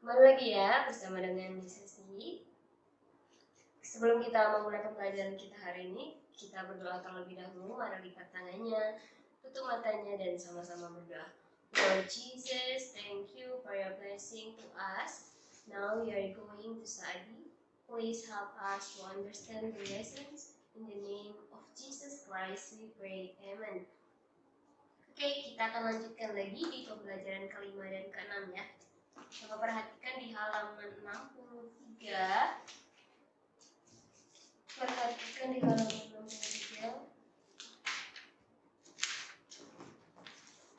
Kembali lagi ya bersama dengan Sesi. Sebelum kita memulai pembelajaran kita hari ini, kita berdoa terlebih dahulu. Mari lipat tangannya, tutup matanya, dan sama-sama berdoa. Lord Jesus, thank you for your blessing to us. Now we are going to study. Please help us to understand the lessons. In the name of Jesus Christ we pray. Amen. Oke, kita akan lanjutkan lagi di pembelajaran kelima dan keenam ya. Coba perhatikan di halaman 63. Perhatikan di halaman 63.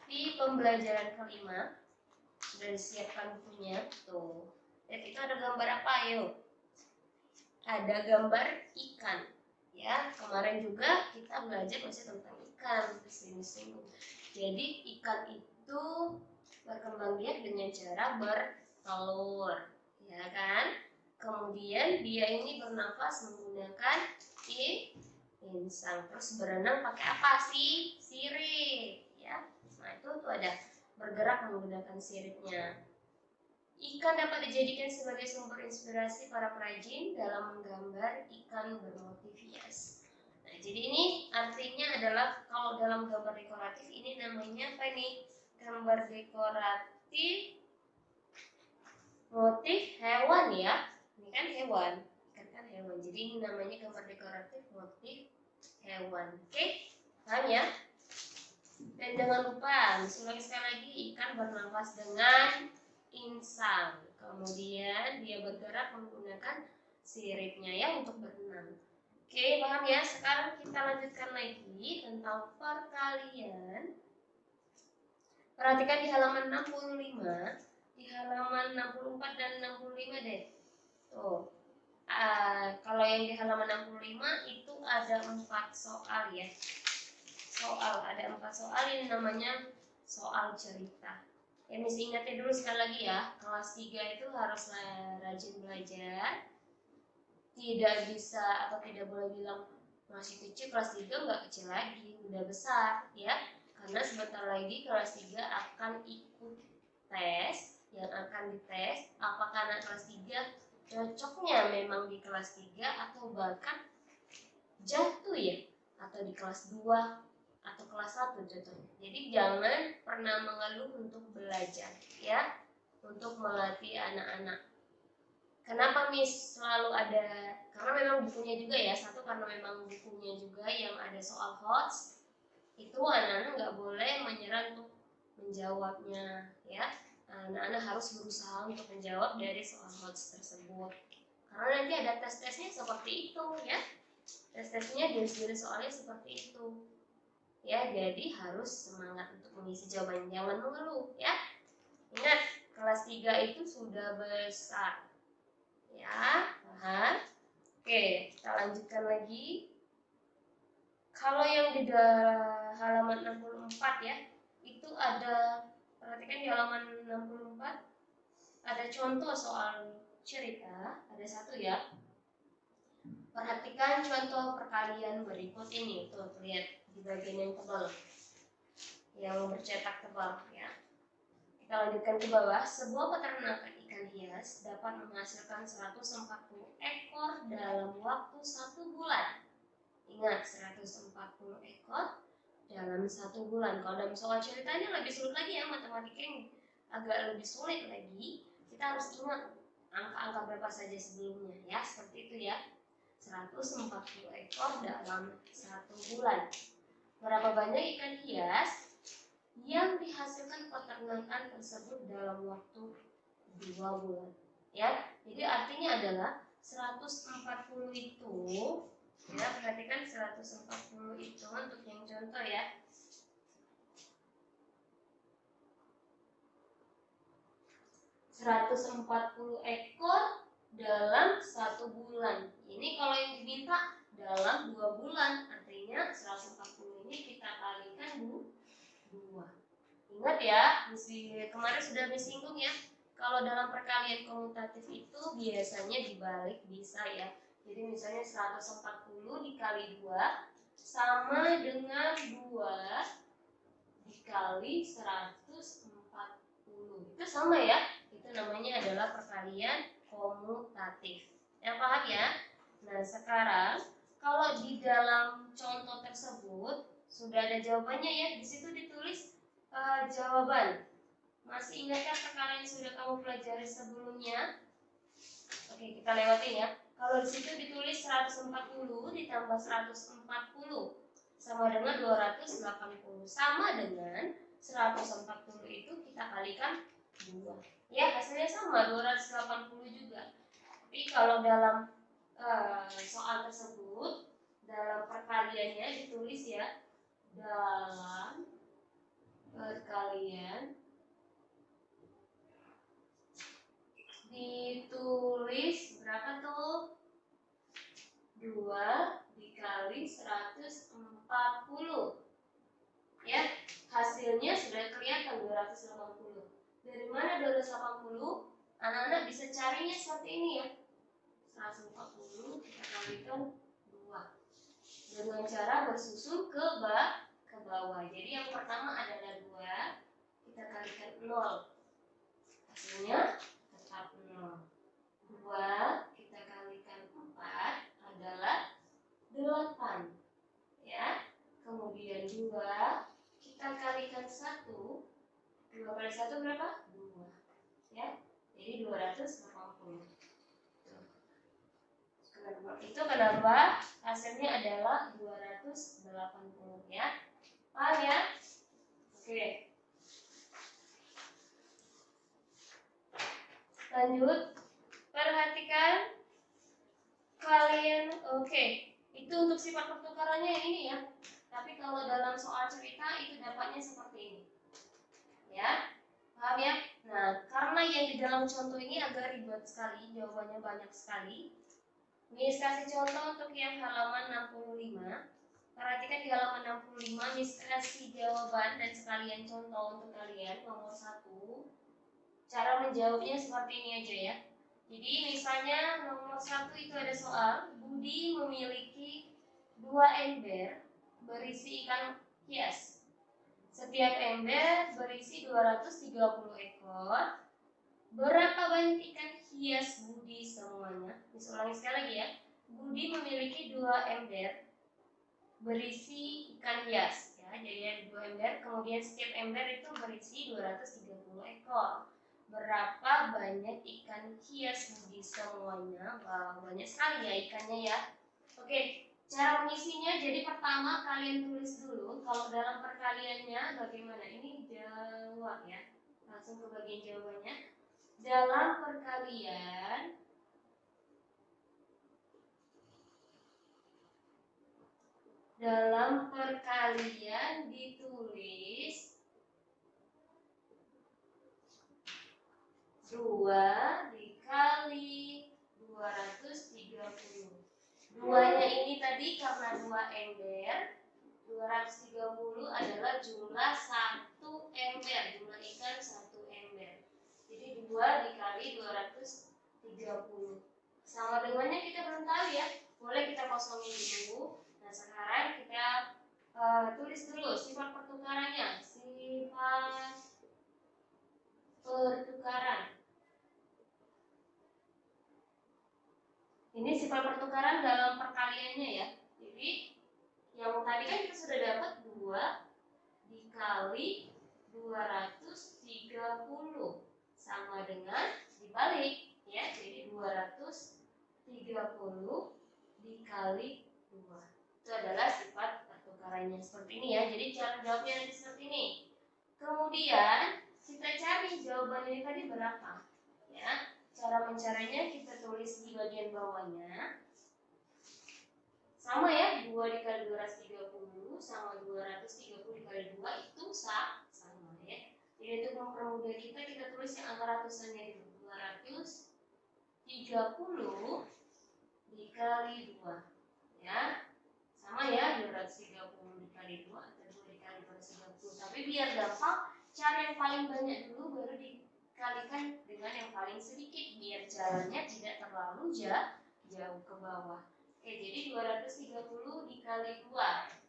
Di pembelajaran kelima, sudah disiapkan bukunya. Tuh. Dan itu ada gambar apa, ayo? Ada gambar ikan. Ya, kemarin juga kita belajar masih tentang ikan. Singgung. Jadi ikan itu berkembang biak dengan cara bertelur, ya kan? Kemudian dia ini bernafas menggunakan insang. Terus berenang pakai apa sih? Sirip, ya. Nah itu tuh ada bergerak menggunakan siripnya. Ikan dapat dijadikan sebagai sumber inspirasi para perajin dalam menggambar ikan bermotif hias. Nah, jadi ini artinya adalah kalau dalam gambar dekoratif ini namanya apa nih? Gambar dekoratif motif hewan ya. Ini kan hewan, kan hewan. Jadi ini namanya gambar dekoratif motif hewan. Oke, paham ya? Dan jangan lupa, ulangi sekali lagi, ikan bernafas dengan insang. Kemudian dia bergerak menggunakan siripnya ya untuk berenang. Oke, paham ya? Sekarang kita lanjutkan lagi tentang perkalian. Perhatikan di halaman 65, di halaman 64 dan 65 deh. Tuh. Kalau yang di halaman 65 itu ada 4 soal ya. Ada 4 soal yang namanya soal cerita. Ya, mesti ingatnya dulu sekali lagi ya, kelas 3 itu harus rajin belajar. Tidak bisa atau tidak boleh bilang masih kecil, kelas 3 nggak kecil lagi, udah besar ya. Karena sebentar lagi kelas 3 akan ikut tes, yang akan dites apakah anak kelas 3 cocoknya memang di kelas 3 atau bahkan jatuh ya, atau di kelas 2 atau kelas 1 contohnya. Jadi jangan pernah mengeluh untuk belajar ya, untuk melatih anak-anak. Kenapa Miss selalu ada? Karena memang bukunya juga ya, satu karena memang bukunya juga yang ada soal HOTS. Itu anak-anak nggak boleh menyerah untuk menjawabnya ya. Anak-anak harus berusaha untuk menjawab dari soal HOTS tersebut. Karena nanti ada tes-tesnya seperti itu ya. Tes-tesnya jenis-jenis soalnya seperti itu. Ya, jadi harus semangat untuk mengisi jawaban, jangan mengeluh ya. Ingat, kelas 3 itu sudah besar. Ya, paham? Oke, kita lanjutkan lagi. Kalau yang di halaman 64 ya, itu ada, perhatikan di halaman 64 ada contoh soal cerita, ada satu ya. Perhatikan contoh perkalian berikut ini. Tuh, lihat di bagian yang tebal, yang bercetak tebal ya. Kita lanjutkan ke bawah. Sebuah peternakan ikan hias dapat menghasilkan 140 ekor dalam waktu 1 bulan. Ingat, 140 ekor dalam 1 bulan. Kalau dalam soal ceritanya lebih sulit lagi ya, matematikanya agak lebih sulit lagi. Kita harus ingat angka-angka berapa saja sebelumnya ya, seperti itu ya. 140 ekor dalam 1 bulan. Berapa banyak ikan hias yang dihasilkan peternakan tersebut dalam waktu 2 bulan ya. Jadi artinya adalah 140 itu ya, perhatikan 140 itu untuk yang contoh ya. 140 ekor dalam 1 bulan. Ini kalau yang diminta dalam 2 bulan, artinya 140 ini kita kalikan 2. Ingat ya, kemarin sudah disinggung ya. Kalau dalam perkalian komutatif itu biasanya dibalik bisa ya. Jadi misalnya 140 dikali 2 sama dengan 2 dikali 140. Itu sama ya. Itu Itu namanya adalah perkalian komutatif. Ya, paham ya? Nah, sekarang kalau di dalam contoh tersebut sudah ada jawabannya ya. Di situ ditulis jawaban. Masih ingatkah perkalian yang sudah kamu pelajari sebelumnya? Oke, kita lewatin ya. Kalau di situ ditulis 140 ditambah 140 sama dengan 280. Sama dengan 140 itu kita kalikan 2. Ya, hasilnya sama 280 juga. Tapi kalau dalam soal tersebut, dalam perkaliannya ditulis ya, dalam perkalian ditulis berapa tuh? 2 dikali 140. Ya, hasilnya sudah kelihatan 280. Dari mana 280? Anak-anak bisa carinya seperti ini ya. 140 kita kalikan 2. Dengan cara bersusun ke bawah. Jadi yang pertama adalah 2, kita kalikan 0. Hasilnya tetap 0. 2 kita kalikan 4 adalah 8. Ya. Kemudian 2 kita kalikan 1. 2 kali 1 berapa? 2. Ya. Jadi 280. Itu kenapa hasilnya adalah 280 ya. Paham ya? Oke. Lanjut. Perhatikan kalian. Oke. Itu untuk sifat pertukarannya yang ini ya. Tapi kalau dalam soal cerita itu dapatnya seperti ini. Ya. Paham ya? Nah, karena yang di dalam contoh ini agak ribet sekali, jawabannya banyak sekali. Miss kasih contoh untuk yang halaman 65. Perhatikan di halaman 65, Miss kasih jawaban dan sekalian contoh untuk kalian. Nomor 1. Cara menjawabnya seperti ini aja ya. Jadi misalnya nomor 1 itu ada soal, Budi memiliki 2 ember berisi ikan hias. Setiap ember berisi 230 ekor. Berapa banyak ikan hias Budi semuanya? Ulangi sekali lagi ya. Budi memiliki 2 ember berisi ikan hias. Ya, jadi ada 2 ember. Kemudian setiap ember itu berisi 230 ekor. Berapa banyak ikan hias Budi semuanya? Wah, banyak sekali ya ikannya ya. Oke, cara mengisinya. Jadi pertama kalian tulis dulu. Kalau dalam perkaliannya bagaimana? Ini jawab ya. Langsung ke bagian jawabannya. Dalam perkalian ditulis 2 dikali 230. 2-nya ini tadi karena 2 ember, 230 adalah jumlah 1 ember, jumlah ikan 1 ember. Jadi 2 dikali 230. Sama dengannya kita belum tahu ya. Boleh kita kosongin dulu. Nah, sekarang kita tulis dulu sifat pertukarannya. Sifat pertukaran. Ini sifat pertukaran dalam perkaliannya ya. Jadi yang tadi kan kita sudah dapat 2 dikali 230 sama dengan dibalik ya. Jadi 230 dikali 2. Itu adalah sifat pertukarannya seperti ini ya. Jadi cara jawabnya nanti seperti ini. Kemudian kita cari jawaban ini tadi berapa ya. Cara mencarinya kita tulis di bagian bawahnya. Sama ya, 2 dikali 230 sama 230 dikali 2 itu sama ya. Jadi untuk mempermudah kita tulis yang angka ratusannya itu 230 dikali 2 ya. Sama ya, 230 dikali 2 atau 2 dikali 230. Tapi biar gampang, cara yang paling banyak dulu baru dikalikan dengan yang paling sedikit biar jalannya tidak terlalu jauh ke bawah. Oke, jadi 230 dikali 2.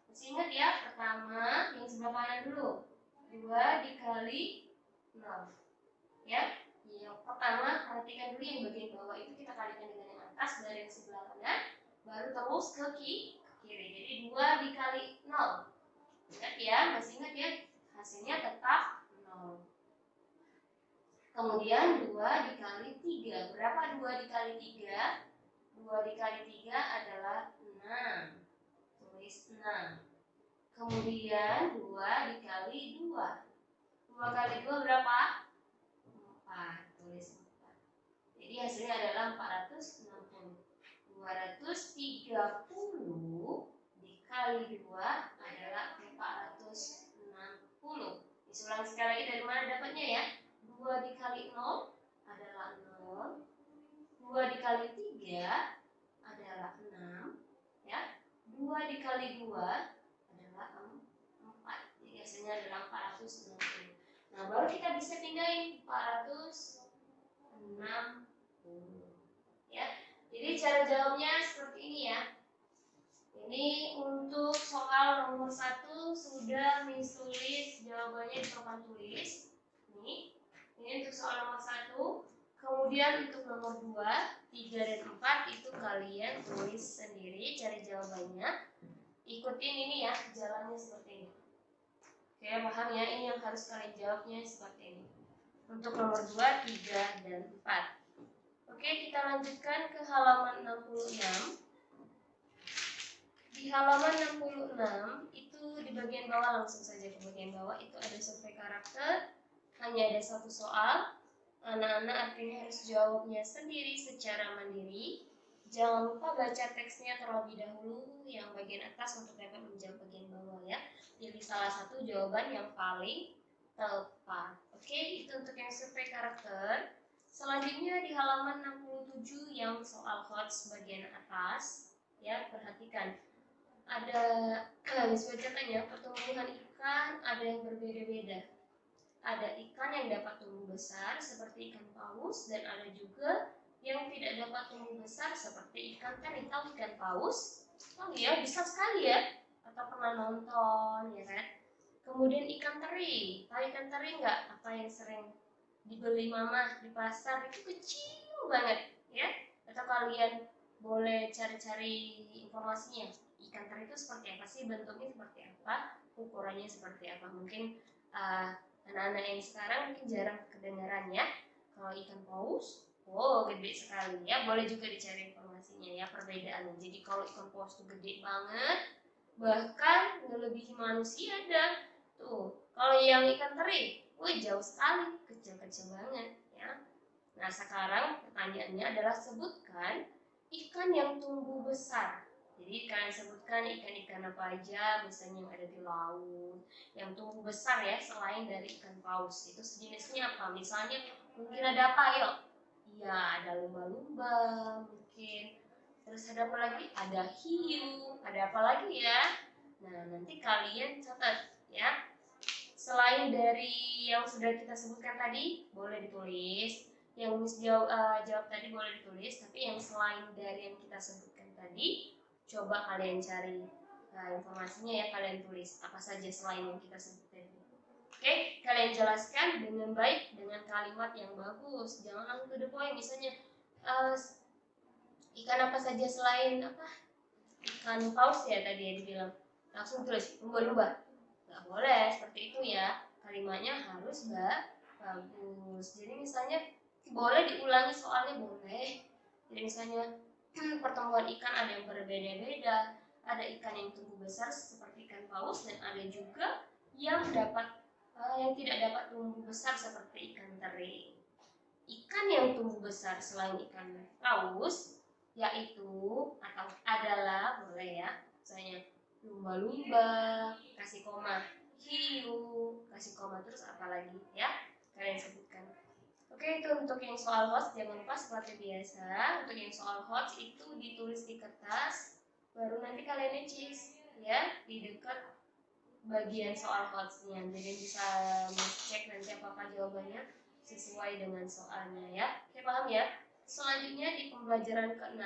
Masih ingat ya, pertama yang sebelah kanan dulu. 2 dikali 0. Ya, yang pertama perhatikan dulu yang bagian bawah itu kita kalikan dengan yang atas dari yang sebelah kanan, baru terus ke kiri. Jadi 2 dikali 0. Ingat ya, masih ingat ya, hasilnya tetap 0. Kemudian 2 dikali 3. Berapa 2 dikali 3? 2 dikali 3 adalah 6. Tulis 6. Kemudian 2 dikali 2. 2 kali 2 berapa? 4. Tulis 4. Jadi hasilnya adalah 460. 230 dikali 2 adalah 460. Ulang sekali lagi, dari mana dapatnya ya? 2 dikali 0 adalah 0. 2 dikali 3 adalah 6. Ya. 2 dikali 2 adalah 4. Jadi hasilnya adalah 460. Nah, baru kita bisa pindahin 460. Ya. Jadi cara jawabnya seperti ini ya. Ini untuk soal nomor 1 sudah Miss tulis jawabannya di papan tulis. Ini untuk soal nomor 1. Kemudian untuk nomor 2, 3 dan 4 itu kalian tulis sendiri cari jawabannya. Ikutin ini ya, jalannya seperti ini. Oke, paham ya? Ini yang harus kalian jawabnya seperti ini. Untuk nomor 2, 3 dan 4. Oke, kita lanjutkan ke halaman 66. Di halaman 66 itu di bagian bawah, langsung saja ke bagian bawah, itu ada survei karakter. Hanya ada satu soal. Anak-anak artinya harus jawabnya sendiri secara mandiri. Jangan lupa baca teksnya terlebih dahulu yang bagian atas untuk dapat menjawab bagian bawah ya. Pilih salah satu jawaban yang paling tepat. Oke, itu untuk yang survei karakter. Selanjutnya di halaman 67 yang soal HOTS bagian atas ya, perhatikan. Ada bacaannya, pertumbuhan ikan ada yang berbeda-beda. Ada ikan yang dapat tumbuh besar seperti ikan paus, dan ada juga yang tidak dapat tumbuh besar seperti ikan teri. Tahu ikan paus? Oh ya, bisa sekali ya, atau pernah nonton ya kan. Kemudian ikan teri, tahu ikan teri nggak? Apa yang sering dibeli mama di pasar itu kecil banget ya. Atau kalian boleh cari-cari informasinya. Ikan teri itu seperti apa sih, bentuknya seperti apa, ukurannya seperti apa. Mungkin anak-anak yang sekarang mungkin jarang kedengaran ya. Kalau ikan paus, oh gede sekali ya. Boleh juga dicari informasinya ya, perbedaannya. Jadi kalau ikan paus itu gede banget, bahkan melebihi manusia ada. Tuh, kalau yang ikan teri, wah jauh sekali, kecil-kecil banget ya. Nah, sekarang pertanyaannya adalah sebutkan ikan yang tumbuh besar. Jadi kalian sebutkan ikan-ikan apa aja, misalnya yang ada di laut, yang tumbuh besar ya, selain dari ikan paus. Itu sejenisnya apa? Misalnya mungkin ada apa, yuk? Iya, ada lumba-lumba mungkin. Terus ada apa lagi? Ada hiu. Ada apa lagi ya? Nah, nanti kalian catat ya. Selain dari yang sudah kita sebutkan tadi, boleh ditulis. Yang Miss jawab tadi boleh ditulis, tapi yang selain dari yang kita sebutkan tadi, coba kalian cari informasinya ya, kalian tulis apa saja selain yang kita sebutkan tadi. Oke, kalian jelaskan dengan baik dengan kalimat yang bagus. Jangan langsung to the point. Misalnya ikan apa saja selain apa? Ikan paus ya tadi ya dibilang. Langsung tulis lumba-lumba. Nggak boleh seperti itu ya. Kalimatnya harus bagus. Jadi misalnya boleh diulangi soalnya, boleh. Jadi misalnya pertumbuhan ikan ada yang berbeda-beda. Ada ikan yang tumbuh besar seperti ikan paus, dan ada juga yang tidak dapat tumbuh besar seperti ikan teri. Ikan yang tumbuh besar selain ikan paus yaitu atau adalah, boleh ya, misalnya lumba-lumba, kasih koma, hiu, kasih koma, terus apa lagi ya, kalian sebutkan. Oke, itu untuk yang soal HOTS. Jangan lupa seperti biasa, untuk yang soal HOTS itu ditulis di kertas, baru nanti kalian necis ya di dekat bagian soal HOTS-nya. Jadi bisa cek nanti apakah jawabannya sesuai dengan soalnya ya. Oke, paham ya? Selanjutnya di pembelajaran ke-6,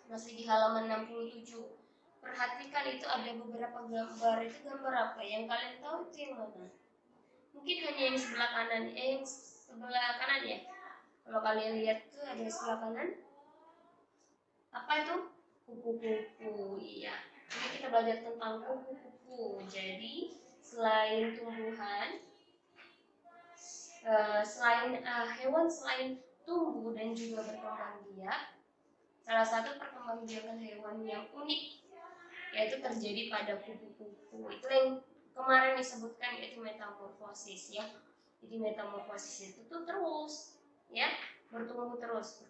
masih di halaman 67. Perhatikan itu ada beberapa gambar. Itu gambar apa? Yang kalian tahu itu yang mana? Mungkin hanya yang sebelah kanan, yang sebelah kanan ya. Kalau kalian lihat tuh ada sebelah kanan, apa itu? Kupu-kupu. Iya. Ini kita belajar tentang kupu-kupu. Jadi selain tumbuhan, hewan selain tumbuh dan juga berkembang biak, salah satu perkembangbiakan hewan yang unik yaitu terjadi pada kupu-kupu. Itu yang kemarin disebutkan, yaitu metamorfosis ya. Jadi metamorfosis itu tuh terus ya, bertumbuh terus.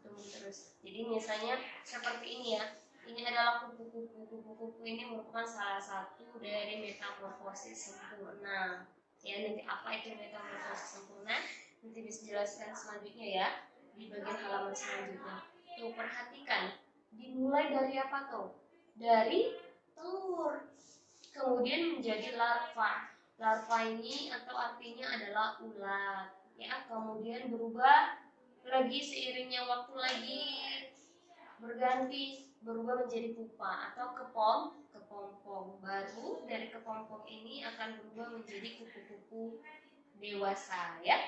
Jadi misalnya seperti ini ya. Ini adalah kupu-kupu. Kupu-kupu ini merupakan salah satu dari metamorfosis sempurna. Ya, nanti apa itu metamorfosis sempurna? Nanti bisa jelaskan selanjutnya ya di bagian halaman selanjutnya. Tuh perhatikan, dimulai dari apa tuh? Dari telur, kemudian menjadi larva. Larva ini atau artinya adalah ulat ya, kemudian berubah lagi seiringnya waktu lagi berubah menjadi pupa atau kepompong. Baru dari kepompong ini akan berubah menjadi kupu-kupu dewasa ya.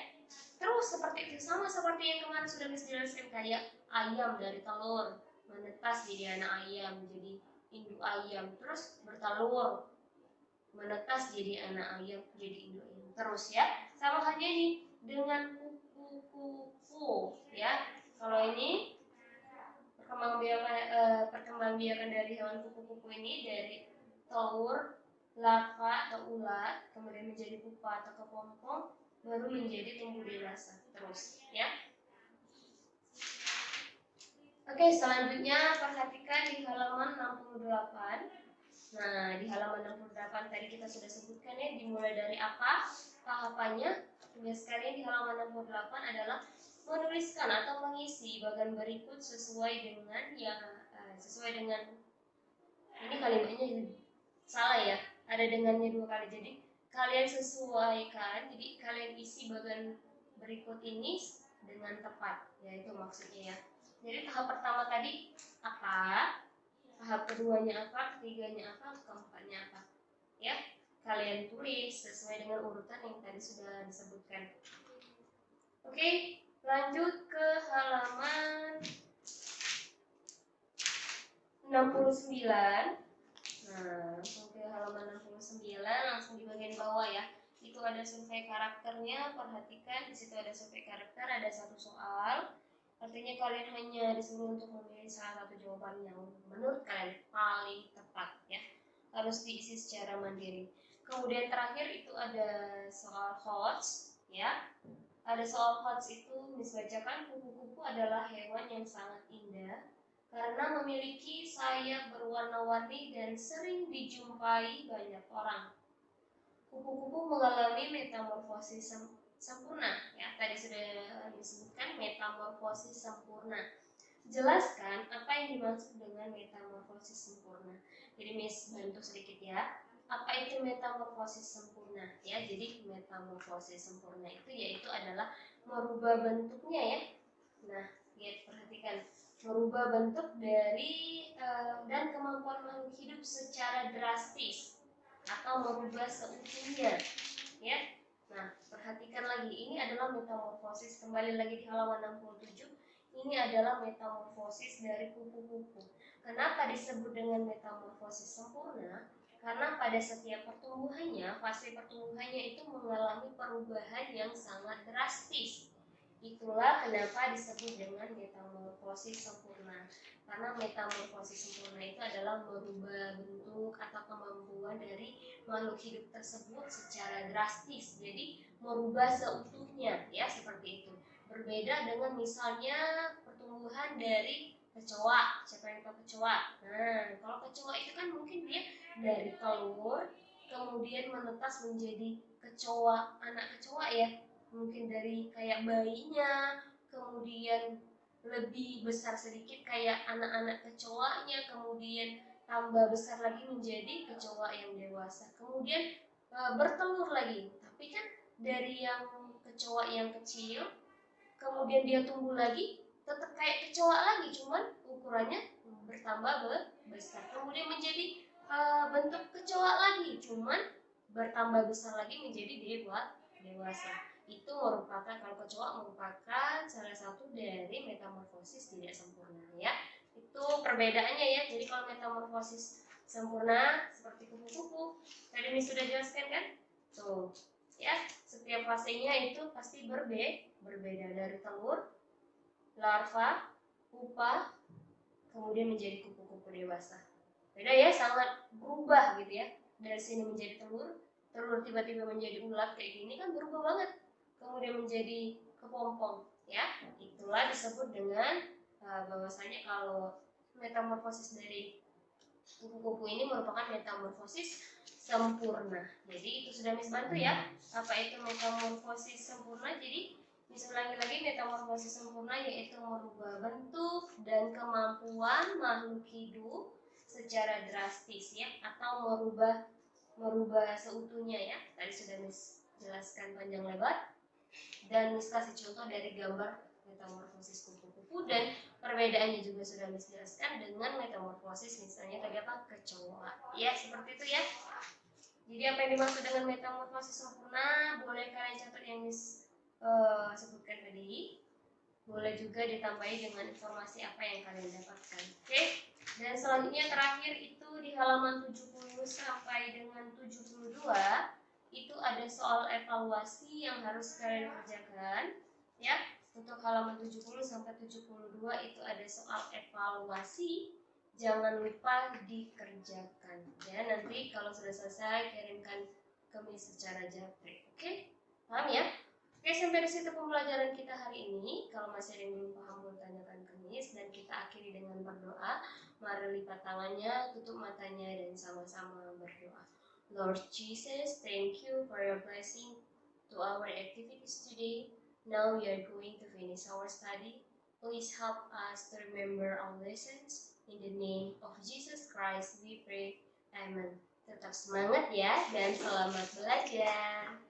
Terus seperti itu, sama seperti yang kemarin sudah dijelaskan, kayak ayam dari telur menetas jadi anak ayam, jadi induk ayam, terus bertelur, menetas jadi anak ayam, jadi induk ayam. Terus ya, sama halnya ini dengan kupu-kupu ya. Kalau ini perkembangbiakan dari hewan kupu-kupu ini dari telur, larva atau ulat, kemudian menjadi pupa atau kepompong, baru menjadi tumbuh dewasa. Terus ya. Oke, selanjutnya perhatikan di halaman 68. Nah, di halaman 68 tadi kita sudah sebutkan ya, dimulai dari apa tahapannya. Tugas kalian di halaman 68 adalah menuliskan atau mengisi bagian berikut sesuai dengan ini kalimatnya salah ya, ada dengannya 2 kali. Jadi kalian sesuaikan, jadi kalian isi bagian berikut ini dengan tepat, ya itu maksudnya ya. Jadi tahap pertama tadi apa, tahap keduanya apa, ketiganya apa, keempatnya apa ya, kalian tulis sesuai dengan urutan yang tadi sudah disebutkan. Oke, lanjut ke halaman 69. Nah, langsung ke halaman 69, langsung di bagian bawah ya. Itu ada survei karakternya, perhatikan di situ ada survei karakter, ada 1 soal. Artinya kalian hanya disuruh untuk memilih salah satu jawaban yang menurut kalian paling tepat ya. Harus diisi secara mandiri. Kemudian terakhir itu ada soal HOTS ya. Ada soal HOTS itu dibacakan, kupu-kupu adalah hewan yang sangat indah karena memiliki sayap berwarna-warni dan sering dijumpai banyak orang. Kupu-kupu mengalami metamorfosis sempurna. Ya, tadi sudah disebutkan metamorfosis sempurna. Jelaskan apa yang dimaksud dengan metamorfosis sempurna. Jadi Miss bantu sedikit ya. Apa itu metamorfosis sempurna? Ya, jadi metamorfosis sempurna itu yaitu adalah merubah bentuknya ya. Nah, lihat perhatikan, merubah bentuk dari dan kemampuan makhluk hidup secara drastis atau merubah seutuhnya ya. Nah, perhatikan lagi, ini adalah metamorfosis, kembali lagi di halaman 67. Ini adalah metamorfosis dari kupu-kupu. Kenapa disebut dengan metamorfosis sempurna? Karena pada setiap pertumbuhannya, fase pertumbuhannya itu mengalami perubahan yang sangat drastis. Itulah kenapa disebut dengan metamorfosis sempurna. Karena metamorfosis sempurna itu adalah merubah bentuk atau kemampuan dari makhluk hidup tersebut secara drastis. Jadi merubah seutuhnya ya, seperti itu. Berbeda dengan misalnya pertumbuhan dari kecoa. Siapa yang tahu kecoa? Nah, kalau kecoa itu kan mungkin dia dari telur kemudian menetas menjadi kecoa, anak kecoa ya. Mungkin dari kayak bayinya, kemudian lebih besar sedikit kayak anak-anak kecoanya, kemudian tambah besar lagi menjadi kecoa yang dewasa, kemudian bertelur lagi. Tapi kan dari yang kecoa yang kecil, kemudian dia tumbuh lagi, tetap kayak kecoa lagi, cuman ukurannya bertambah besar, kemudian menjadi bentuk kecoa lagi, cuman bertambah besar lagi menjadi dewasa. itu merupakan, kalau kecoa merupakan salah satu dari metamorfosis tidak sempurna ya. Itu perbedaannya ya. Jadi kalau metamorfosis sempurna seperti kupu-kupu, tadi Miss sudah jelaskan kan? Tuh, ya, setiap fasenya itu pasti berbeda dari telur, larva, pupa, kemudian menjadi kupu-kupu dewasa. Beda ya, sangat berubah gitu ya. Dari sini menjadi telur, telur tiba-tiba menjadi ulat kayak gini kan berubah banget. Kemudian menjadi kepompong ya. Itulah disebut dengan bahwasanya kalau metamorfosis dari kupu-kupu ini merupakan metamorfosis sempurna. Jadi itu sudah Miss bantu ya. Apa itu metamorfosis sempurna? Jadi Miss ulangi lagi, metamorfosis sempurna yaitu merubah bentuk dan kemampuan makhluk hidup secara drastis ya, atau merubah seutuhnya ya. Tadi sudah Miss jelaskan panjang lebar dan Miss kasih contoh dari gambar metamorfosis kupu-kupu, dan perbedaannya juga sudah Miss jelaskan dengan metamorfosis misalnya tadi apa, kecoa ya, seperti itu ya. Jadi apa yang dimaksud dengan metamorfosis sempurna boleh kalian catat yang Miss sebutkan tadi, boleh juga ditambahi dengan informasi apa yang kalian dapatkan. Oke. Dan selanjutnya terakhir itu di halaman 70 sampai dengan 72 itu ada soal evaluasi yang harus kalian kerjakan ya. Untuk halaman 70 sampai 72 itu ada soal evaluasi, jangan lupa dikerjakan ya. Nanti kalau sudah selesai kirimkan ke Miss secara japri. Oke? Paham ya? Oke, sampai di situ pembelajaran kita hari ini. Kalau masih ada yang belum paham boleh tanyakan ke Miss, dan kita akhiri dengan berdoa. Mari lipat tangannya, tutup matanya, dan sama-sama berdoa. Lord Jesus, thank you for your blessing to our activities today. Now we are going to finish our study. Please help us to remember our lessons. In the name of Jesus Christ we pray. Amen. Tetap semangat ya, dan selamat belajar.